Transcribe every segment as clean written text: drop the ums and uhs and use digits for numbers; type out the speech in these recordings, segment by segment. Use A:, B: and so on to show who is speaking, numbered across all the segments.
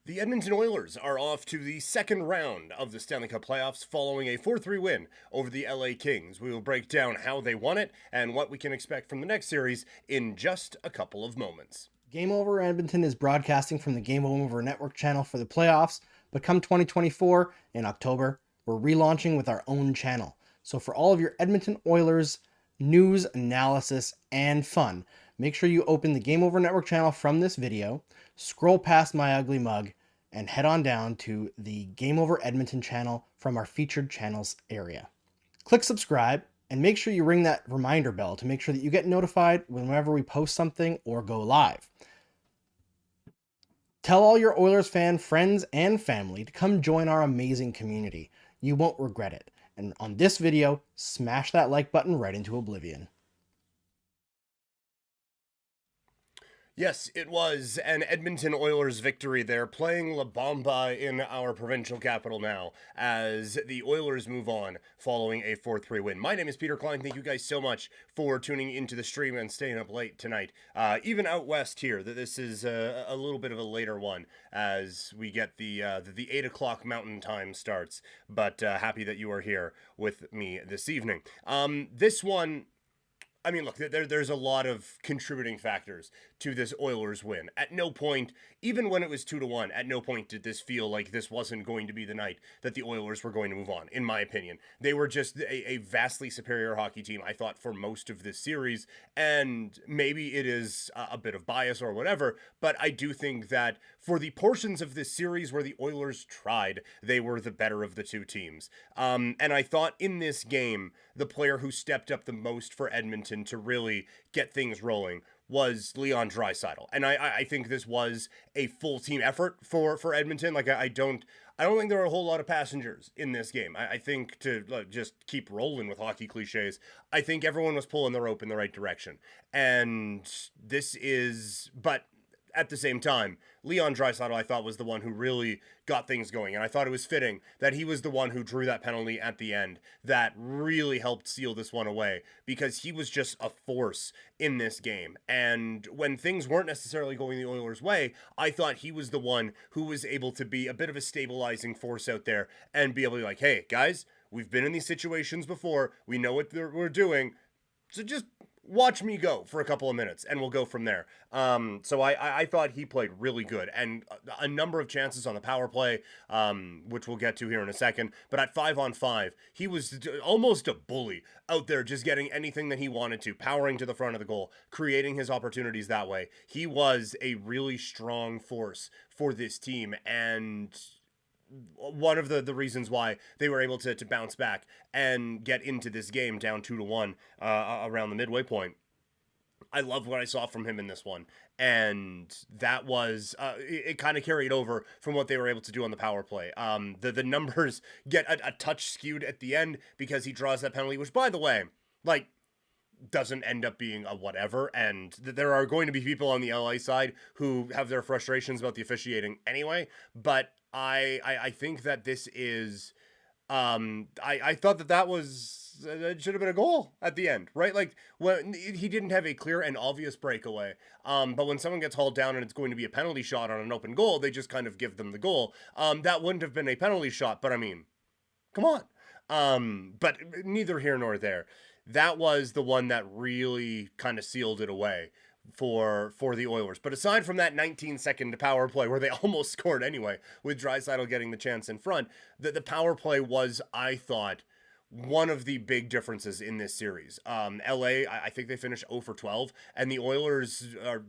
A: The Edmonton Oilers are off to the second round of the Stanley Cup playoffs following a 4-3 win over the LA Kings. We will break down how they won it and what we can expect from the next series in just a couple of moments.
B: Game Over Edmonton is broadcasting from the Game Over Network channel for the playoffs, but come 2024 in October, we're relaunching with our own channel. So for all of your Edmonton Oilers news, analysis, and fun, make sure you open the Game Over Network channel from this video, scroll past my ugly mug, and head on down to the Game Over Edmonton channel from our featured channels area. Click subscribe and make sure you ring that reminder bell to make sure that you get notified whenever we post something or go live. Tell all your Oilers fan friends and family to come join our amazing community. You won't regret it. And on this video, smash that like button right into oblivion.
A: Yes, it was an Edmonton Oilers victory there, playing La Bamba in our provincial capital now, as the Oilers move on following a 4-3 win. My name is Peter Klein. Thank you guys so much for tuning into the stream and staying up late tonight. Even out west here, that this is a little bit of a later one as we get the 8 o'clock Mountain Time starts, but happy that you are here with me this evening. This one, I mean, look, there's a lot of contributing factors to this Oilers win. At no point, even when it was 2-1, at no point did this feel like this wasn't going to be the night that the Oilers were going to move on, in my opinion. They were just a vastly superior hockey team, I thought, for most of this series, and maybe it is a bit of bias or whatever, but I do think that for the portions of this series where the Oilers tried, they were the better of the two teams. And I thought in this game, the player who stepped up the most for Edmonton to really get things rolling was Leon Draisaitl. And I think this was a full team effort for Edmonton. Like, I don't think there were a whole lot of passengers in this game. I think, to just keep rolling with hockey cliches, I think everyone was pulling the rope in the right direction. And but at the same time, Leon Draisaitl, I thought, was the one who really got things going. And I thought it was fitting that he was the one who drew that penalty at the end that really helped seal this one away, because he was just a force in this game. And when things weren't necessarily going the Oilers' way, I thought he was the one who was able to be a bit of a stabilizing force out there and be able to be like, hey, guys, we've been in these situations before. We know what we're doing. So just watch me go for a couple of minutes and we'll go from there. So I thought he played really good, and a number of chances on the power play, which we'll get to here in a second. But at 5-on-5, he was almost a bully out there, just getting anything that he wanted to, powering to the front of the goal, creating his opportunities that way. He was a really strong force for this team, and one of the reasons why they were able to bounce back and get into this game down 2-1 around the midway point. I love what I saw from him in this one, and that was it kind of carried over from what they were able to do on the power play. The numbers get a touch skewed at the end because he draws that penalty, which, by the way, like, doesn't end up being a whatever, and there are going to be people on the LA side who have their frustrations about the officiating anyway, but I think that this is I thought that was it should have been a goal at the end, right? Like, when he didn't have a clear and obvious breakaway, but when someone gets hauled down and it's going to be a penalty shot on an open goal, they just kind of give them the goal. That wouldn't have been a penalty shot, but I mean, come on. But neither here nor there. That was the one that really kind of sealed it away for the Oilers. But aside from that 19-second power play where they almost scored anyway, with Draisaitl getting the chance in front, the power play was, I thought, one of the big differences in this series. LA, I think they finished 0 for 12, and the Oilers are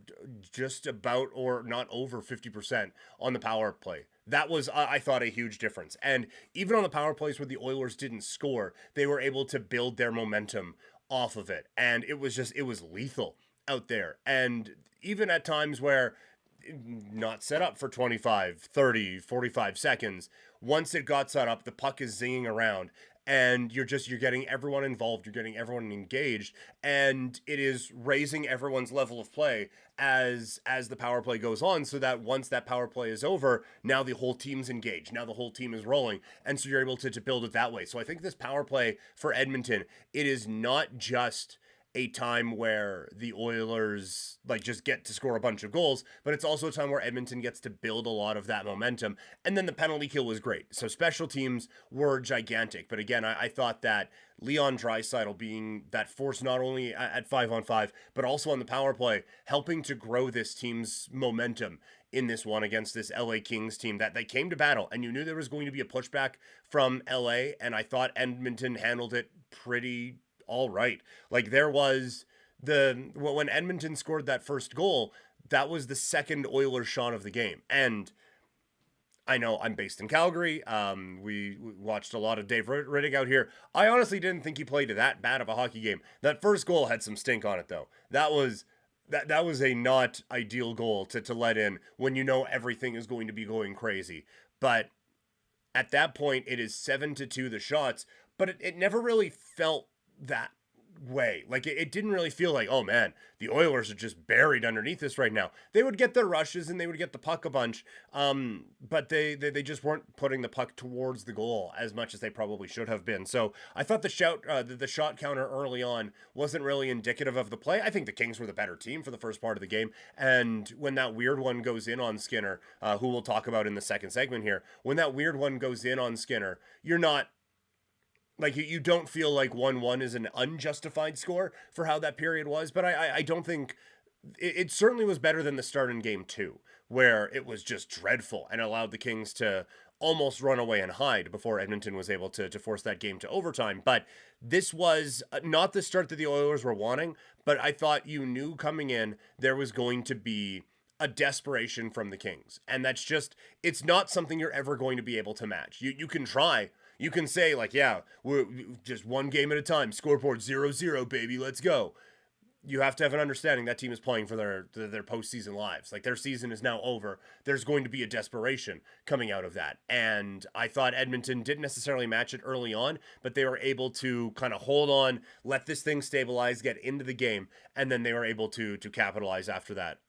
A: just about or not over 50% on the power play. That was, I thought, a huge difference. And even on the power plays where the Oilers didn't score, they were able to build their momentum off of it. And it was lethal out there. And even at times where not set up for 25, 30, 45 seconds, once it got set up, the puck is zinging around, and you're getting everyone involved, you're getting everyone engaged, and it is raising everyone's level of play as the power play goes on, so that once that power play is over, now the whole team's engaged, now the whole team is rolling, and so you're able to build it that way. So I think this power play for Edmonton, it is not just a time where the Oilers like just get to score a bunch of goals, but it's also a time where Edmonton gets to build a lot of that momentum. And then the penalty kill was great. So special teams were gigantic. But again, I thought that Leon Draisaitl being that force not only at 5-on-5, but also on the power play, helping to grow this team's momentum in this one against this LA Kings team that they came to battle, and you knew there was going to be a pushback from LA, and I thought Edmonton handled it pretty all right. Like there was when Edmonton scored that first goal, that was the second Oilers shot of the game. And I know I'm based in Calgary. We watched a lot of Dave Riddick out here. I honestly didn't think he played that bad of a hockey game. That first goal had some stink on it though. That was a not ideal goal to let in when you know everything is going to be going crazy. But at that point, it is 7-2 the shots, but it never really felt that way. Like it didn't really feel like, oh man, the Oilers are just buried underneath this right now. They would get their rushes and they would get the puck a bunch, but they just weren't putting the puck towards the goal as much as they probably should have been. So I thought the shot counter early on wasn't really indicative of the play. I think the Kings were the better team for the first part of the game, and when that weird one goes in on Skinner, who we'll talk about in the second segment here, when that weird one goes in on Skinner, you're not like you don't feel like 1-1 is an unjustified score for how that period was, but I don't think it certainly was better than the start in game 2, where it was just dreadful and allowed the Kings to almost run away and hide before Edmonton was able to force that game to overtime. But this was not the start that the Oilers were wanting, but I thought you knew coming in there was going to be a desperation from the Kings. And that's just, it's not something you're ever going to be able to match. You can try. You can say, like, yeah, we're just one game at a time. Scoreboard 0-0, baby. Let's go. You have to have an understanding that team is playing for their postseason lives. Like, their season is now over. There's going to be a desperation coming out of that. And I thought Edmonton didn't necessarily match it early on, but they were able to kind of hold on, let this thing stabilize, get into the game, and then they were able to capitalize after that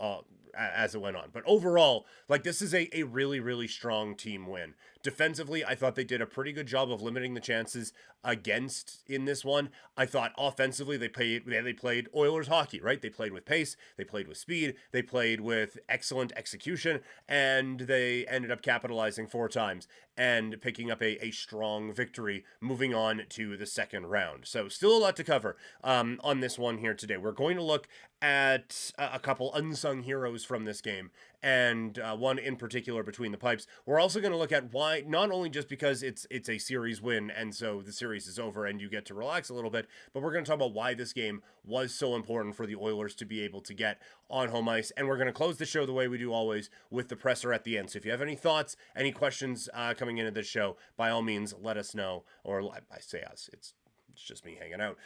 A: as it went on. But overall, like, this is a really, really strong team win. Defensively, I thought they did a pretty good job of limiting the chances against in this one. I thought offensively they played Oilers hockey, right? They played with pace, they played with speed, they played with excellent execution, and they ended up capitalizing 4 times and picking up a strong victory, moving on to the second round. So still a lot to cover on this one here today. We're going to look at a couple unsung heroes from this game, and one in particular between the pipes. We're also going to look at why, not only just because it's a series win and so the series is over and you get to relax a little bit, but we're going to talk about why this game was so important for the Oilers to be able to get on home ice. And we're going to close the show the way we do always with the presser at the end. So if you have any thoughts, any questions coming into this show, by all means, let us know. Or I say us, it's just me hanging out.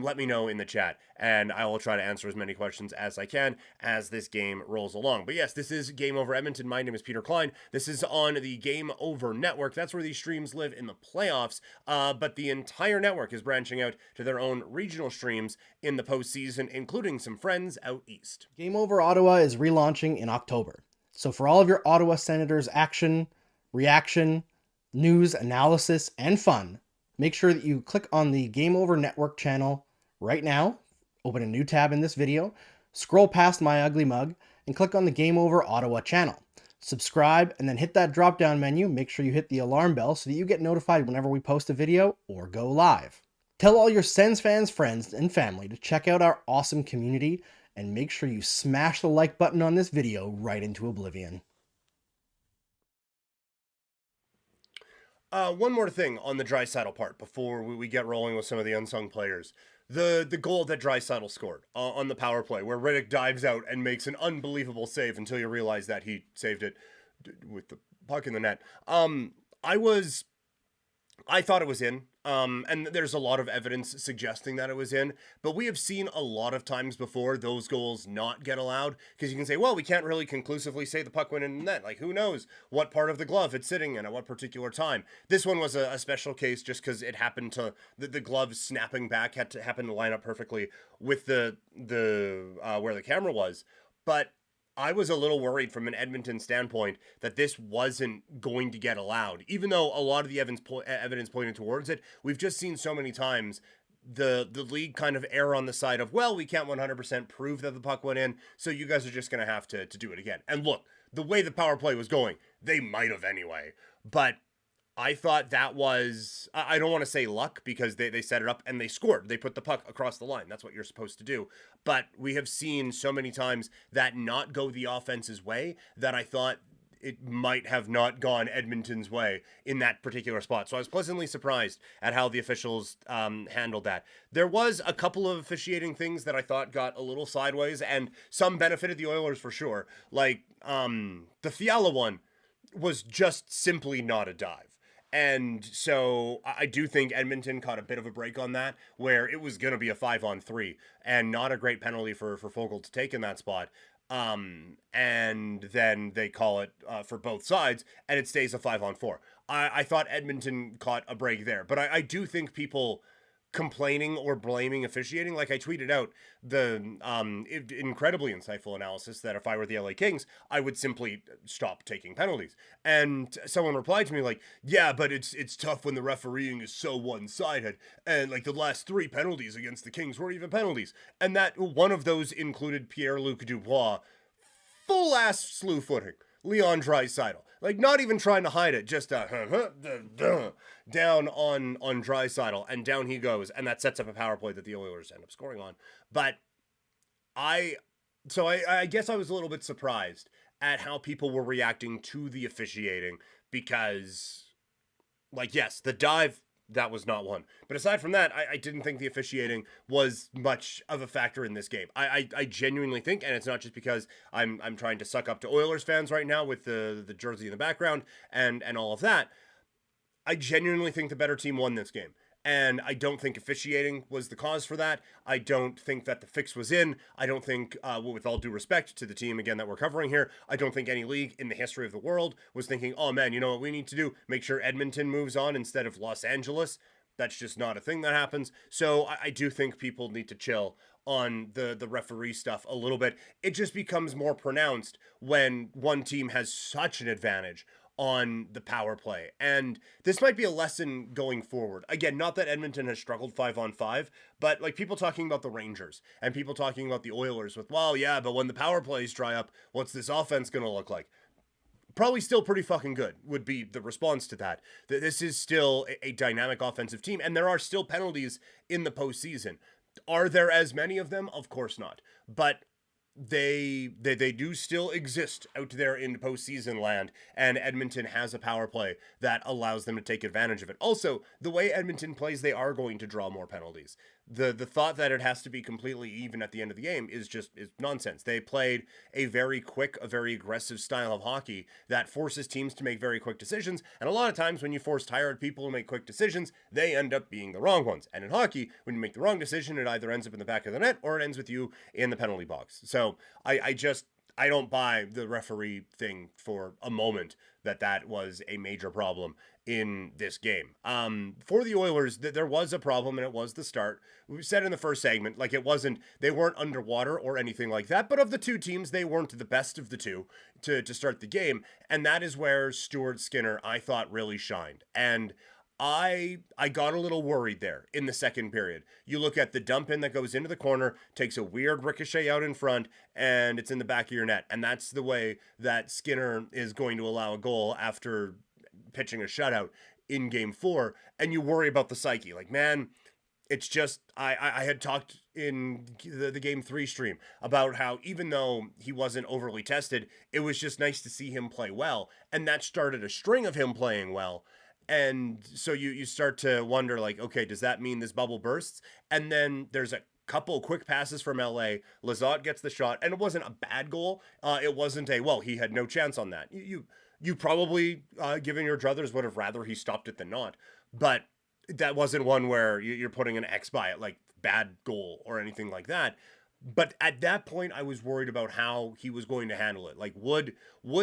A: Let me know in the chat, and I will try to answer as many questions as I can as this game rolls along. But yes, this is Game Over Edmonton. My name is Peter Klein. This is on the Game Over Network. That's where these streams live in the playoffs, but the entire network is branching out to their own regional streams in the postseason, including some friends out east.
B: Game Over Ottawa is relaunching in October. So for all of your Ottawa Senators action, reaction, news, analysis, and fun, make sure that you click on the Game Over Network channel right now, open a new tab in this video, scroll past my ugly mug, and click on the Game Over Ottawa channel. Subscribe, and then hit that drop-down menu. Make sure you hit the alarm bell so that you get notified whenever we post a video or go live. Tell all your Sens fans, friends, and family to check out our awesome community, and make sure you smash the like button on this video right into oblivion.
A: One more thing on the Draisaitl part before we get rolling with some of the unsung players. The goal that Draisaitl scored on the power play, where Riddick dives out and makes an unbelievable save until you realize that he saved it with the puck in the net. I thought it was in, and there's a lot of evidence suggesting that it was in, but we have seen a lot of times before those goals not get allowed, because you can say, well, we can't really conclusively say the puck went in the net. Like, who knows what part of the glove it's sitting in at what particular time. This one was a special case just because it happened to, the glove snapping back had to happen to line up perfectly with the where the camera was, but I was a little worried from an Edmonton standpoint that this wasn't going to get allowed, even though a lot of the evidence pointed towards it. We've just seen so many times the league kind of err on the side of, well, we can't 100% prove that the puck went in, so you guys are just going to have to do it again. And look, the way the power play was going, they might have anyway. But I thought that was, I don't want to say luck, because they set it up and they scored. They put the puck across the line. That's what you're supposed to do. But we have seen so many times that not go the offense's way that I thought it might have not gone Edmonton's way in that particular spot. So I was pleasantly surprised at how the officials handled that. There was a couple of officiating things that I thought got a little sideways, and some benefited the Oilers for sure. Like the Fiala one was just simply not a dive. And so I do think Edmonton caught a bit of a break on that, where it was going to be a 5-on-3 and not a great penalty for Fogle to take in that spot. And then they call it for both sides, and it stays a 5-on-4. I thought Edmonton caught a break there, but I do think people complaining or blaming officiating, like I tweeted out the incredibly insightful analysis that if I were the LA Kings, I would simply stop taking penalties. And someone replied to me like, yeah, but it's tough when the refereeing is so one-sided, and like the last 3 penalties against the Kings weren't even penalties, and that one of those included Pierre-Luc Dubois full ass slew footing Leon Draisaitl, like not even trying to hide it, just down on Draisaitl, and down he goes, and that sets up a power play that the Oilers end up scoring on. But I guess I was a little bit surprised at how people were reacting to the officiating, because, like, yes, the dive, that was not one. But aside from that, I didn't think the officiating was much of a factor in this game. I genuinely think, and it's not just because I'm trying to suck up to Oilers fans right now with the jersey in the background and all of that. I genuinely think the better team won this game. And I don't think officiating was the cause for that. I don't think that the fix was in. I don't think, with all due respect to the team, again, that we're covering here, I don't think any league in the history of the world was thinking, oh man, you know what we need to do? Make sure Edmonton moves on instead of Los Angeles. That's just not a thing that happens. So I do think people need to chill on the referee stuff a little bit. It just becomes more pronounced when one team has such an advantage on the power play. And this might be a lesson going forward. Again, not that Edmonton has struggled 5-on-5, but like people talking about the Rangers and people talking about the Oilers with, well, yeah, but when the power plays dry up, what's this offense going to look like? Probably still pretty fucking good would be the response to that. This is still a dynamic offensive team, and there are still penalties in the postseason. Are there as many of them? Of course not. But they do still exist out there in postseason land, and Edmonton has a power play that allows them to take advantage of it. Also, the way Edmonton plays, they are going to draw more penalties. The thought that it has to be completely even at the end of the game is nonsense. They played a very quick, a very aggressive style of hockey that forces teams to make very quick decisions, and a lot of times when you force tired people to make quick decisions, they end up being the wrong ones. And in hockey, when you make the wrong decision, it either ends up in the back of the net or it ends with you in the penalty box. So I don't buy the referee thing for a moment that was a major problem in this game. For the Oilers, there was a problem, and it was the start. We said in the first segment, like they weren't underwater or anything like that, but of the two teams, they weren't the best of the two to start the game, and that is where Stuart Skinner, I thought, really shined. And I got a little worried there in the second period. You look at the dump in that goes into the corner, takes a weird ricochet out in front, and it's in the back of your net. And that's the way that Skinner is going to allow a goal after pitching a shutout in game 4. And you worry about the psyche. Like, man, it's just, I had talked in the game 3 stream about how even though he wasn't overly tested, it was just nice to see him play well. And that started a string of him playing well. And so you start to wonder, like, okay, does that mean this bubble bursts? And then there's a couple quick passes from LA. Lizotte gets the shot, and it wasn't a bad goal. It wasn't he had no chance on that. You probably, given your druthers, would have rather he stopped it than not. But that wasn't one where you're putting an X by it, like bad goal or anything like that. But at that point, I was worried about how he was going to handle it. Like, would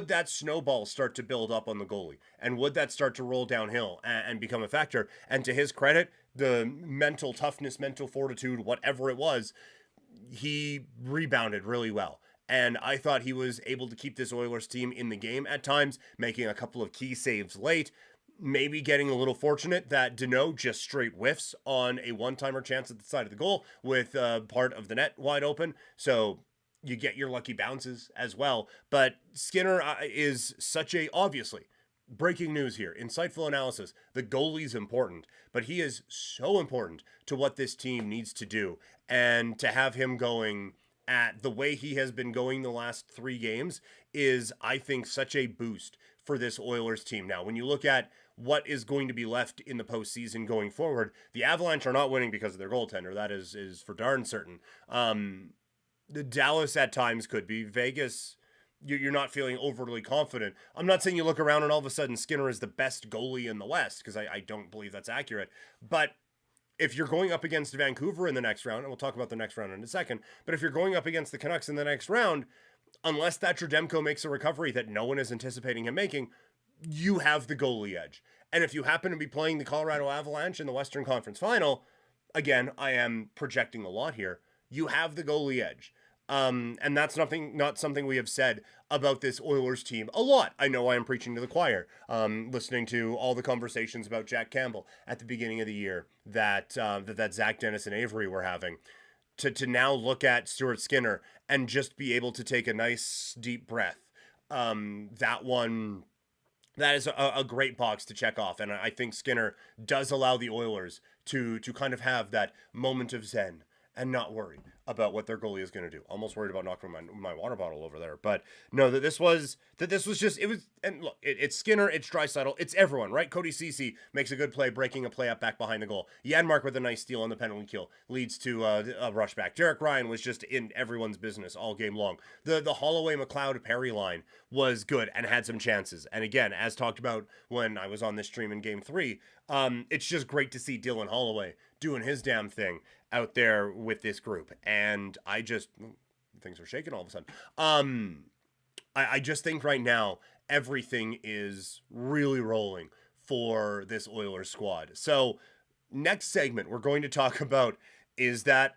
A: that snowball start to build up on the goalie? And would that start to roll downhill and become a factor? And to his credit, the mental toughness, mental fortitude, whatever it was, he rebounded really well. And I thought he was able to keep this Oilers team in the game at times, making a couple of key saves late. maybe getting a little fortunate that Deneau just straight whiffs on a one-timer chance at the side of the goal with part of the net wide open. So you get your lucky bounces as well. But Skinner is such a, obviously, breaking news here, insightful analysis. The goalie's important, but he is so important to what this team needs to do. And to have him going at the way he has been going the last 3 games is, I think, such a boost for this Oilers team. Now, when you look at what is going to be left in the postseason going forward, the Avalanche are not winning because of their goaltender. That is for darn certain. The Dallas at times could be. Vegas, you're not feeling overly confident. I'm not saying you look around and all of a sudden Skinner is the best goalie in the West, because I don't believe that's accurate. But if you're going up against Vancouver in the next round, and we'll talk about the next round in a second, but if you're going up against the Canucks in the next round, unless that Demko makes a recovery that no one is anticipating him making, you have the goalie edge. And if you happen to be playing the Colorado Avalanche in the Western Conference Final, again, I am projecting a lot here, you have the goalie edge. And that's not something we have said about this Oilers team a lot. I know I am preaching to the choir, listening to all the conversations about Jack Campbell at the beginning of the year that Zach Dennis and Avery were having. To now look at Stuart Skinner and just be able to take a nice deep breath. That is a great box to check off. And I think Skinner does allow the Oilers to kind of have that moment of zen and not worry about what their goalie is going to do. Almost worried about knocking my water bottle over there. But no, that this was just, it was, and look, it's Skinner, it's Draisaitl, it's everyone, right? Cody Ceci makes a good play, breaking a play up back behind the goal. Janmark with a nice steal on the penalty kill leads to a rush back. Derek Ryan was just in everyone's business all game long. The Holloway McLeod Perry line was good and had some chances. And again, as talked about when I was on this stream in game 3, it's just great to see Dylan Holloway doing his damn thing out there with this group. And things are shaking all of a sudden. I just think right now, everything is really rolling for this Oilers squad. So next segment we're going to talk about is that,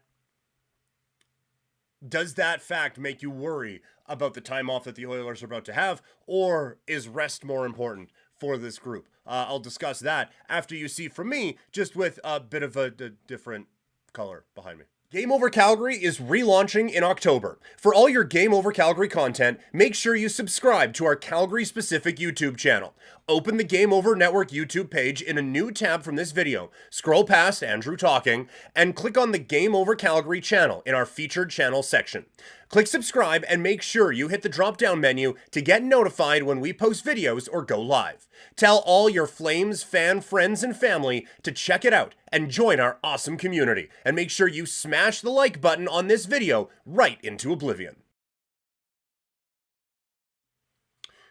A: does that fact make you worry about the time off that the Oilers are about to have, or is rest more important for this group? I'll discuss that after you see from me, just with a bit of a different color behind me. Game Over Calgary is relaunching in October. For all your Game Over Calgary content, make sure you subscribe to our Calgary-specific YouTube channel. Open the Game Over Network YouTube page in a new tab from this video, scroll past Andrew talking, and click on the Game Over Calgary channel in our featured channel section. Click subscribe and make sure you hit the drop-down menu to get notified when we post videos or go live. Tell all your Flames fan friends and family to check it out and join our awesome community. And make sure you smash the like button on this video right into oblivion.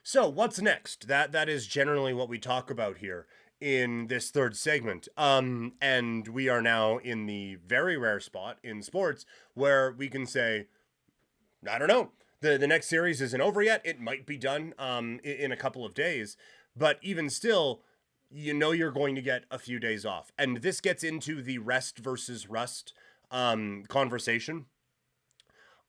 A: So what's next? That is generally what we talk about here in this third segment. And we are now in the very rare spot in sports where we can say, I don't know, the next series isn't over yet. It might be done in a couple of days. But even still, you know you're going to get a few days off. And this gets into the rest versus rust conversation.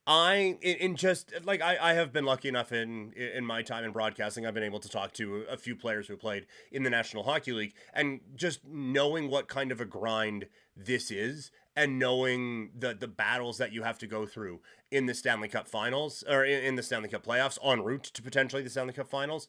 A: I have been lucky enough in my time in broadcasting, I've been able to talk to a few players who played in the National Hockey League, and just knowing what kind of a grind this is, and knowing the battles that you have to go through in the Stanley Cup Finals, or in the Stanley Cup playoffs, en route to potentially the Stanley Cup Finals,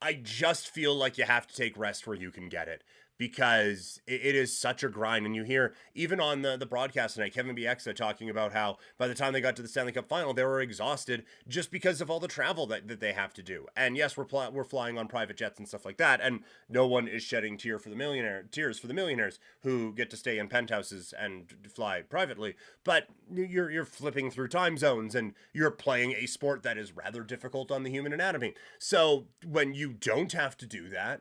A: I just feel like you have to take rest where you can get it, because it is such a grind. And you hear, even on the broadcast tonight, Kevin Bieksa talking about how by the time they got to the Stanley Cup Final, they were exhausted just because of all the travel that they have to do. And yes, we're flying on private jets and stuff like that, and no one is shedding tears for the millionaires who get to stay in penthouses and fly privately. But you're flipping through time zones, and you're playing a sport that is rather difficult on the human anatomy. So when you don't have to do that,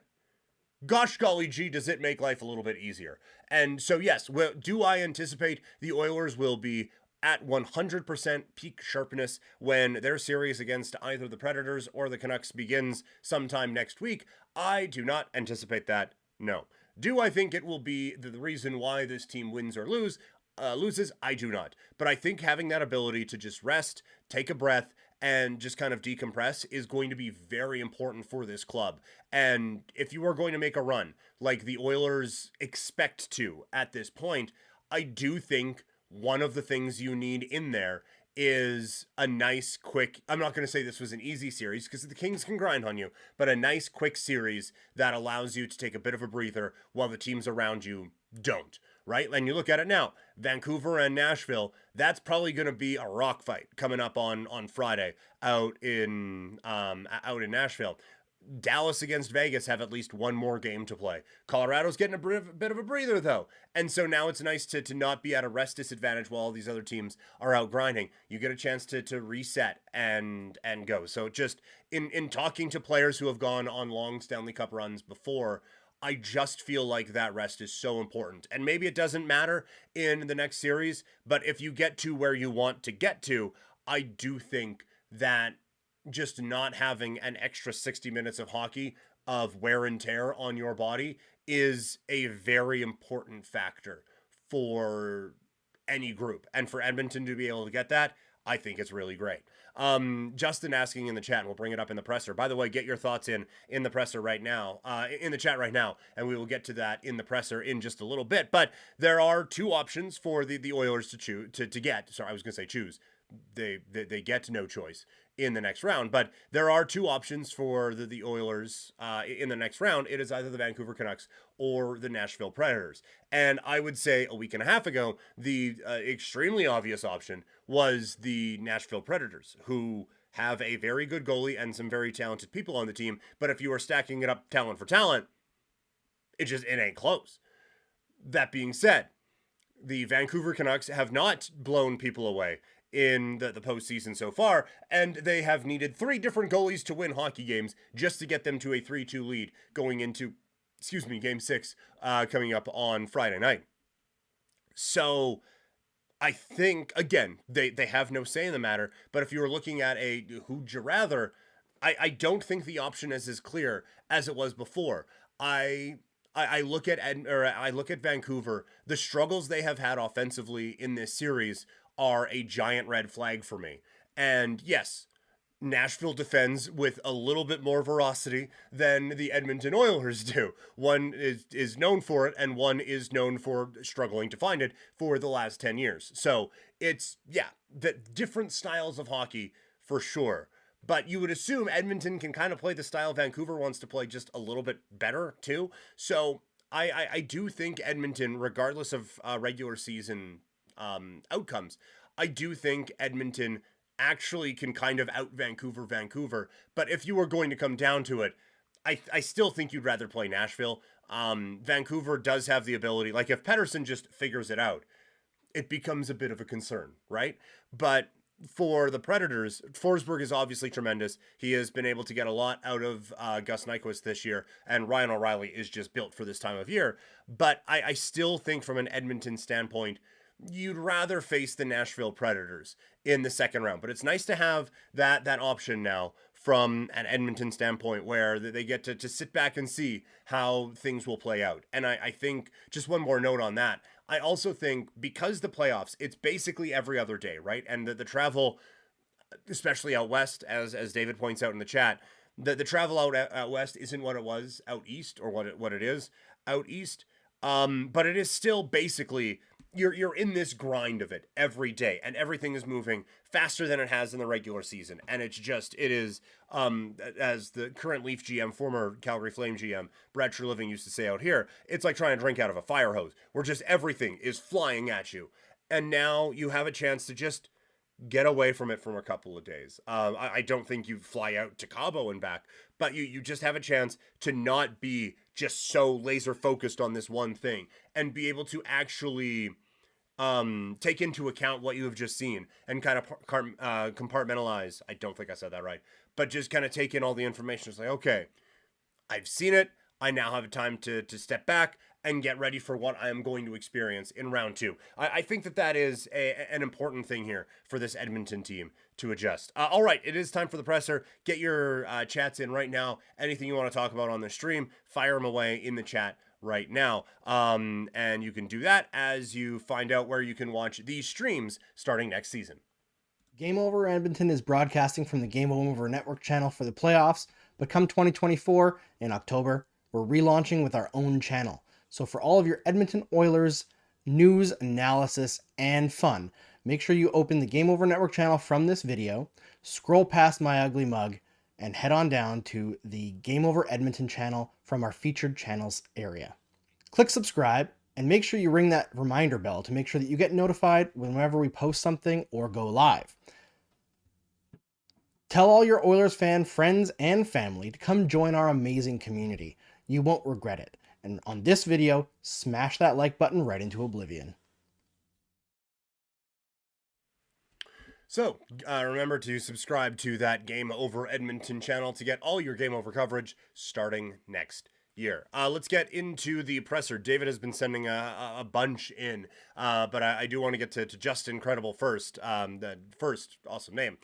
A: gosh golly gee, does it make life a little bit easier. And so yes, do I anticipate the Oilers will be at 100% peak sharpness when their series against either the Predators or the Canucks begins sometime next week? I do not anticipate that, no. Do I think it will be the reason why this team wins or loses? I do not. But I think having that ability to just rest, take a breath, and just kind of decompress is going to be very important for this club. And if you are going to make a run like the Oilers expect to at this point, I do think one of the things you need in there is a nice quick, I'm not going to say this was an easy series because the Kings can grind on you, but a nice quick series that allows you to take a bit of a breather while the teams around you don't, right? And you look at it now, Vancouver and Nashville, that's probably going to be a rock fight coming up on Friday out in Nashville. Dallas against Vegas have at least one more game to play. Colorado's getting a bit of a breather, though. And so now it's nice to not be at a rest disadvantage while all these other teams are out grinding. You get a chance to reset and go. So just in talking to players who have gone on long Stanley Cup runs before, I just feel like that rest is so important. And maybe it doesn't matter in the next series, but if you get to where you want to get to, I do think that just not having an extra 60 minutes of hockey of wear and tear on your body is a very important factor for any group. And for Edmonton to be able to get that, I think it's really great. Justin asking in the chat, and we'll bring it up in the presser. By the way, get your thoughts in the presser right now, in the chat right now, and we will get to that in the presser in just a little bit. But there are two options for the Oilers to choose to get. Sorry, I was going to say choose. They get no choice in the next round, but there are two options for the Oilers in the next round. It is either the Vancouver Canucks or the Nashville Predators. And I would say a week and a half ago, the extremely obvious option was the Nashville Predators, who have a very good goalie and some very talented people on the team. But if you are stacking it up talent for talent, it ain't close. That being said, the Vancouver Canucks have not blown people away in the postseason so far, and they have needed 3 different goalies to win hockey games just to get them to a 3-2 lead going into, Game 6 coming up on Friday night. So I think, again, they have no say in the matter, but if you were looking at a who'd you rather, I don't think the option is as clear as it was before. I look at Vancouver, the struggles they have had offensively in this series are a giant red flag for me. And yes, Nashville defends with a little bit more veracity than the Edmonton Oilers do. One is known for it, and one is known for struggling to find it for the last 10 years. So it's, the different styles of hockey for sure. But you would assume Edmonton can kind of play the style Vancouver wants to play just a little bit better too. So I do think Edmonton, regardless of regular season outcomes, I do think Edmonton actually can kind of out Vancouver. But if you were going to come down to it, I still think you'd rather play Nashville. Vancouver does have the ability, like if Pettersson just figures it out, it becomes a bit of a concern, right? But for the Predators, Forsberg is obviously tremendous. He has been able to get a lot out of Gus Nyquist this year, and Ryan O'Reilly is just built for this time of year. But I still think from an Edmonton standpoint, you'd rather face the Nashville Predators in the second round. But it's nice to have that option now from an Edmonton standpoint where they get to sit back and see how things will play out. And I think, just one more note on that, I also think because the playoffs, it's basically every other day, right? And the travel, especially out west, as David points out in the chat, the travel out west isn't what it was out east, or what it is out east. But it is still basically, you're in this grind of it every day, and everything is moving faster than it has in the regular season. And it is, as the current Leaf GM, former Calgary Flame GM, Brad Treliving used to say out here, it's like trying to drink out of a fire hose, where just everything is flying at you. And now you have a chance to just get away from it for a couple of days. I don't think you fly out to Cabo and back, but you just have a chance to not be just so laser focused on this one thing, and be able to actually take into account what you have just seen and kind of compartmentalize. I don't think I said that right, but just kind of take in all the information. It's like, okay, I've seen it. I now have time to step back and get ready for what I am going to experience in round 2. I think that is an important thing here for this Edmonton team to adjust. All right, it is time for the presser. Get your chats in right now. Anything you want to talk about on the stream, fire them away in the chat right now. And you can do that as you find out where you can watch these streams starting next season.
B: Game Over Edmonton is broadcasting from the Game Over Network channel for the playoffs, but come 2024 in October, we're relaunching with our own channel. So for all of your Edmonton Oilers news, analysis, and fun, make sure you open the Game Over Network channel from this video, scroll past my ugly mug, and head on down to the Game Over Edmonton channel from our featured channels area. Click subscribe and make sure you ring that reminder bell to make sure that you get notified whenever we post something or go live. Tell all your Oilers fan friends and family to come join our amazing community. You won't regret it. And on this video, smash that like button right into oblivion.
A: So, remember to subscribe to that Game Over Edmonton channel to get all your Game Over coverage starting next year. Let's get into the presser. David has been sending a bunch in, but I do want to get to Just Incredible first. The first, awesome name.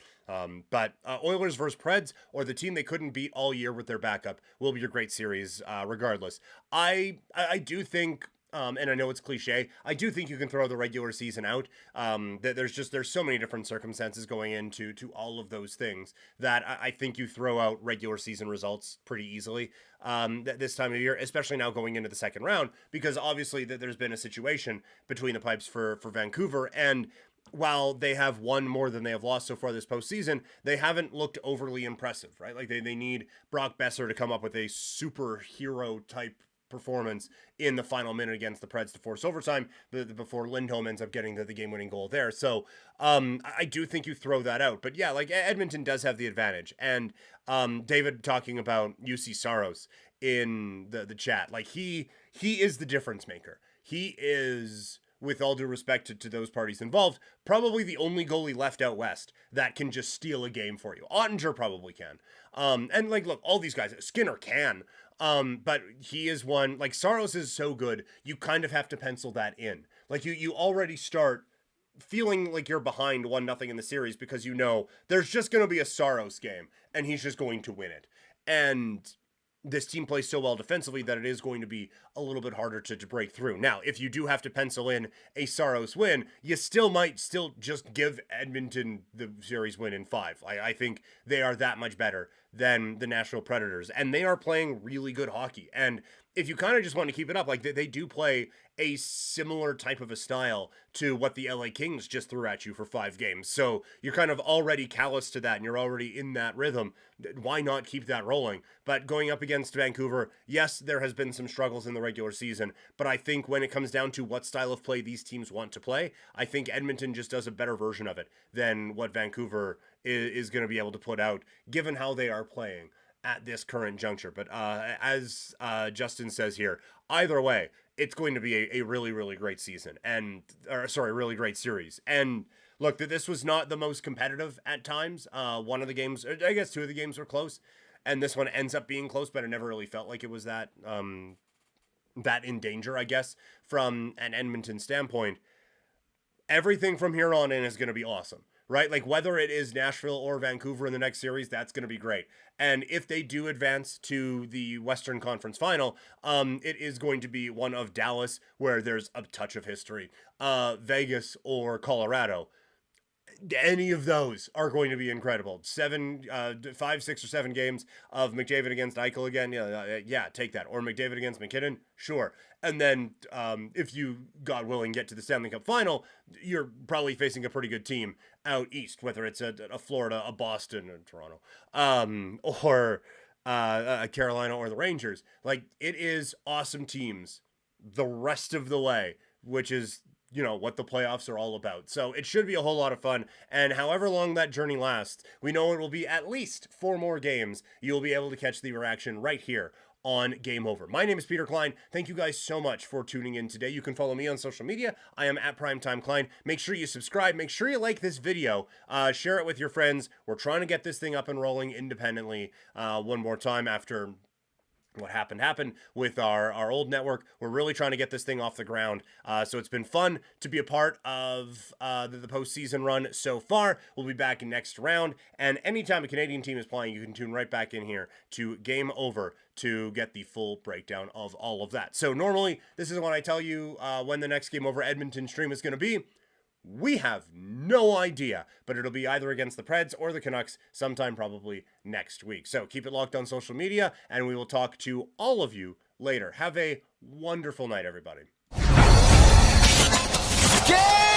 A: But Oilers versus Preds, or the team they couldn't beat all year with their backup, will be a great series regardless. I do think... and I know it's cliche, I do think you can throw the regular season out. There's so many different circumstances going into all of those things that I think you throw out regular season results pretty easily this time of year, especially now going into the second round, because obviously there's been a situation between the pipes for Vancouver, and while they have won more than they have lost so far this postseason, they haven't looked overly impressive, right? Like they need Brock Besser to come up with a superhero type performance in the final minute against the Preds to force overtime before Lindholm ends up getting the game-winning goal there. So I do think you throw that out. But yeah, like Edmonton does have the advantage. And David talking about UC Saros in the chat, like he is the difference maker. He is, with all due respect to those parties involved, probably the only goalie left out west that can just steal a game for you. Ottinger probably can. And like, look, all these guys, Skinner can. But he is one, like Saros is so good, you kind of have to pencil that in. Like you already start feeling like you're behind 1-0 in the series because you know there's just going to be a Saros game and he's just going to win it. And this team plays so well defensively that it is going to be a little bit harder to break through. Now, if you do have to pencil in a Saros win, you might just give Edmonton the series win in 5. I think they are that much better than the Nashville Predators, and they are playing really good hockey. And if you kind of just want to keep it up, like they do play a similar type of a style to what the LA Kings just threw at you for 5 games. So you're kind of already callous to that and you're already in that rhythm. Why not keep that rolling? But going up against Vancouver, yes, there has been some struggles in the regular season, but I think when it comes down to what style of play these teams want to play, I think Edmonton just does a better version of it than what Vancouver is going to be able to put out, given how they are playing at this current juncture. But as Justin says here, either way, it's going to be a really, really great season, really great series. And look, this was not the most competitive at times. One of the games, I guess 2 of the games were close, and this one ends up being close, but it never really felt like it was that in danger, I guess, from an Edmonton standpoint. Everything from here on in is going to be awesome. Right? Like whether it is Nashville or Vancouver in the next series, that's going to be great. And if they do advance to the Western Conference Final, it is going to be one of Dallas, where there's a touch of history, Vegas or Colorado. Any of those are going to be incredible. 5, 6, or 7 games of McDavid against Eichel again. Yeah, take that. Or McDavid against McKinnon. Sure. And then if you, God willing, get to the Stanley Cup final, you're probably facing a pretty good team out east, whether it's a Florida, a Boston, or Toronto, or Carolina, or the Rangers. Like, it is awesome teams the rest of the way, which is, what the playoffs are all about. So it should be a whole lot of fun. And however long that journey lasts, we know it will be at least 4 more games. You'll be able to catch the reaction right here on Game Over. My name is Peter Klein. Thank you guys so much for tuning in today. You can follow me on social media. I am at Primetime Klein. Make sure you subscribe. Make sure you like this video. Share it with your friends. We're trying to get this thing up and rolling independently one more time after what happened with our old network. We're really trying to get this thing off the ground. So it's been fun to be a part of the postseason run so far. We'll be back in next round. And anytime a Canadian team is playing, you can tune right back in here to Game Over to get the full breakdown of all of that. So normally, this is when I tell you when the next Game Over Edmonton stream is going to be. We have no idea, but it'll be either against the Preds or the Canucks sometime probably next week. So keep it locked on social media, and we will talk to all of you later. Have a wonderful night, everybody.
C: Game